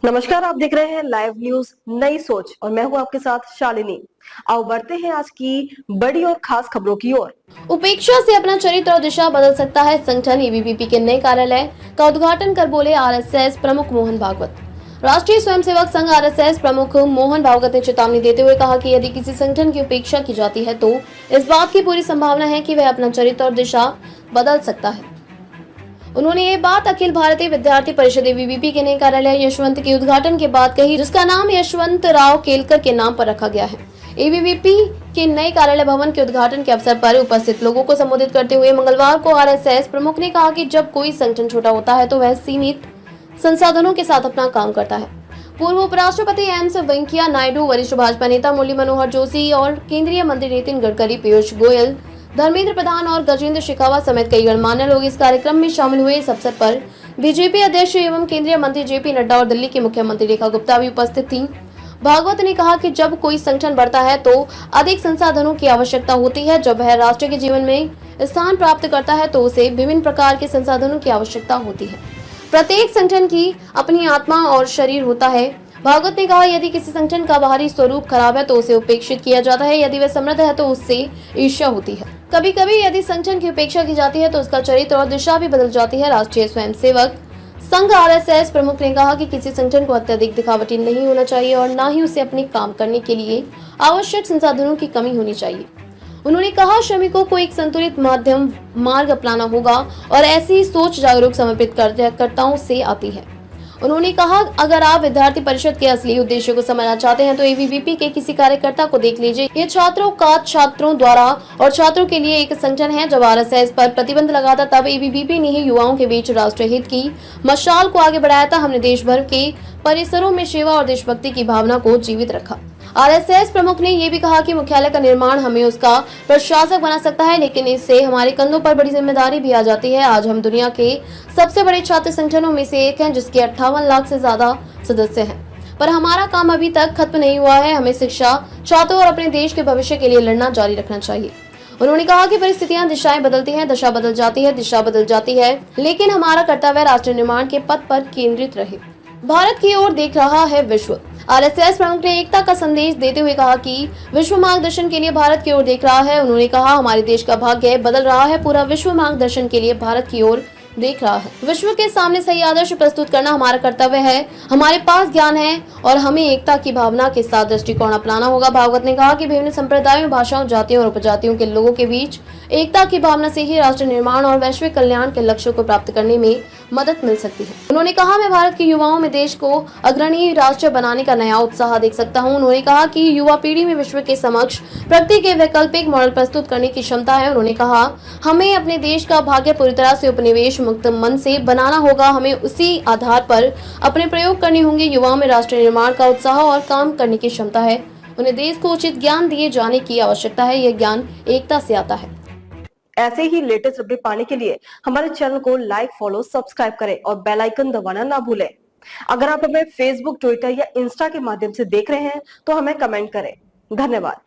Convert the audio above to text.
नमस्कार, आप देख रहे हैं लाइव न्यूज नई सोच और मैं हूं आपके साथ शालिनी। आओ बढ़ते हैं आज की बड़ी और खास खबरों की ओर। उपेक्षा से अपना चरित्र और दिशा बदल सकता है संगठन। एबीवीपी के नए कार्यालय का उद्घाटन कर बोले आरएसएस प्रमुख मोहन भागवत। राष्ट्रीय स्वयंसेवक संघ आरएसएस प्रमुख मोहन भागवत ने चेतावनी देते हुए कहा कि यदि किसी संगठन की उपेक्षा की जाती है तो इस बात की पूरी संभावना है कि वह अपना चरित्र और दिशा बदल सकता है। उन्होंने ये बात अखिल भारतीय विद्यार्थी परिषद एबीवीपी के नए कार्यालय यशवंत के उद्घाटन के बाद कही, जिसका नाम यशवंत राव केलकर के नाम पर रखा गया है। एबीवीपी के नए कार्यालय भवन के उद्घाटन के अवसर पर उपस्थित लोगों को संबोधित करते हुए मंगलवार को आरएसएस प्रमुख ने कहा कि जब कोई संगठन छोटा होता है तो वह सीमित संसाधनों के साथ अपना काम करता है। पूर्व उपराष्ट्रपति एम वेंकैया नायडू, वरिष्ठ भाजपा नेता मुरली मनोहर जोशी और केंद्रीय मंत्री नितिन गडकरी, पीयूष गोयल, धर्मेंद्र प्रधान और गजेंद्र शेखावत समेत कई गणमान्य लोग इस कार्यक्रम में शामिल हुए। इस अवसर पर बीजेपी अध्यक्ष एवं केंद्रीय मंत्री जेपी नड्डा और दिल्ली की मुख्यमंत्री रेखा गुप्ता भी उपस्थित थीं। भागवत ने कहा कि जब कोई संगठन बढ़ता है तो अधिक संसाधनों की आवश्यकता होती है। जब वह राष्ट्र के जीवन में स्थान प्राप्त करता है तो उसे विभिन्न प्रकार के संसाधनों की आवश्यकता होती है। प्रत्येक संगठन की अपनी आत्मा और शरीर होता है। भागवत ने कहा, यदि किसी संगठन का बाहरी स्वरूप खराब है तो उसे उपेक्षित किया जाता है। यदि वह समृद्ध है तो उससे ईर्ष्या होती है। कभी कभी यदि संगठन की उपेक्षा की जाती है तो उसका चरित्र और दिशा भी बदल जाती है। राष्ट्रीय स्वयंसेवक संघ आरएसएस प्रमुख ने कहा कि किसी संगठन को अत्यधिक दिखावटी नहीं होना चाहिए और न ही उसे अपने काम करने के लिए आवश्यक संसाधनों की कमी होनी चाहिए। उन्होंने कहा, श्रमिकों को एक संतुलित माध्यम मार्ग अपनाना होगा और ऐसी सोच जागरूक समर्पित कार्यकर्ताओं से आती है। उन्होंने कहा, अगर आप विद्यार्थी परिषद के असली उद्देश्य को समझना चाहते हैं तो एबीवीपी के किसी कार्यकर्ता को देख लीजिए। ये छात्रों का छात्रों द्वारा और छात्रों के लिए एक संगठन है। जब आरएसएस पर प्रतिबंध लगा था तब एबीवीपी ने ही युवाओं के बीच राष्ट्रहित की मशाल को आगे बढ़ाया था। हमने देश भर के परिसरों में सेवा और देशभक्ति की भावना को जीवित रखा। आरएसएस प्रमुख ने ये भी कहा कि मुख्यालय का निर्माण हमें उसका प्रशासक बना सकता है, लेकिन इससे हमारे कंधों पर बड़ी जिम्मेदारी भी आ जाती है। आज हम दुनिया के सबसे बड़े छात्र संगठनों में से एक हैं, जिसके 58 लाख से ज्यादा सदस्य हैं, पर हमारा काम अभी तक खत्म नहीं हुआ है। हमें शिक्षा, छात्रों और अपने देश के भविष्य के लिए लड़ना जारी रखना चाहिए। उन्होंने कहा कि परिस्थितियां दिशाएं बदलती हैं, दशा बदल जाती है, दिशा बदल जाती है, लेकिन हमारा कर्तव्य राष्ट्र निर्माण के पथ पर केंद्रित रहे। भारत की ओर देख रहा है विश्व। आरएसएस प्रमुख ने एकता का संदेश देते हुए कहा कि विश्व मार्गदर्शन के लिए भारत की ओर देख रहा है। उन्होंने कहा, हमारे देश का भाग्य बदल रहा है, पूरा विश्व मार्गदर्शन के लिए भारत की ओर देख रहा है। विश्व के सामने सही आदर्श प्रस्तुत करना हमारा कर्तव्य है। हमारे पास ज्ञान है और हमें एकता की भावना के साथ दृष्टिकोण अपनाना होगा। भागवत ने कहा कि विभिन्न संप्रदायों, भाषाओं, जातियों और उपजातियों के लोगों के बीच एकता की भावना से ही राष्ट्र निर्माण और वैश्विक कल्याण के लक्ष्यों को प्राप्त करने में मदद मिल सकती है। उन्होंने कहा, मैं भारत के युवाओं में देश को अग्रणी राष्ट्र बनाने का नया उत्साह देख सकता हूं। उन्होंने कहा कि युवा पीढ़ी में विश्व के समक्ष प्रगति के वैकल्पिक मॉडल प्रस्तुत करने की क्षमता है। उन्होंने कहा, हमें अपने देश का भाग्य पूरी तरह से उपनिवेश मुक्त मन से बनाना होगा। हमें उसी आधार पर अपने प्रयोग करने होंगे। युवाओं में राष्ट्र निर्माण का उत्साह और काम करने की क्षमता है। उन्हें देश को उचित ज्ञान दिए जाने की आवश्यकता है। यह ज्ञान एकता से आता है। ऐसे ही लेटेस्ट अपडेट पाने के लिए हमारे चैनल को लाइक, फॉलो, सब्सक्राइब करें और बेल आइकन दबाना ना भूलें। अगर आप हमें फेसबुक, ट्विटर या इंस्टा के माध्यम से देख रहे हैं तो हमें कमेंट करें। धन्यवाद।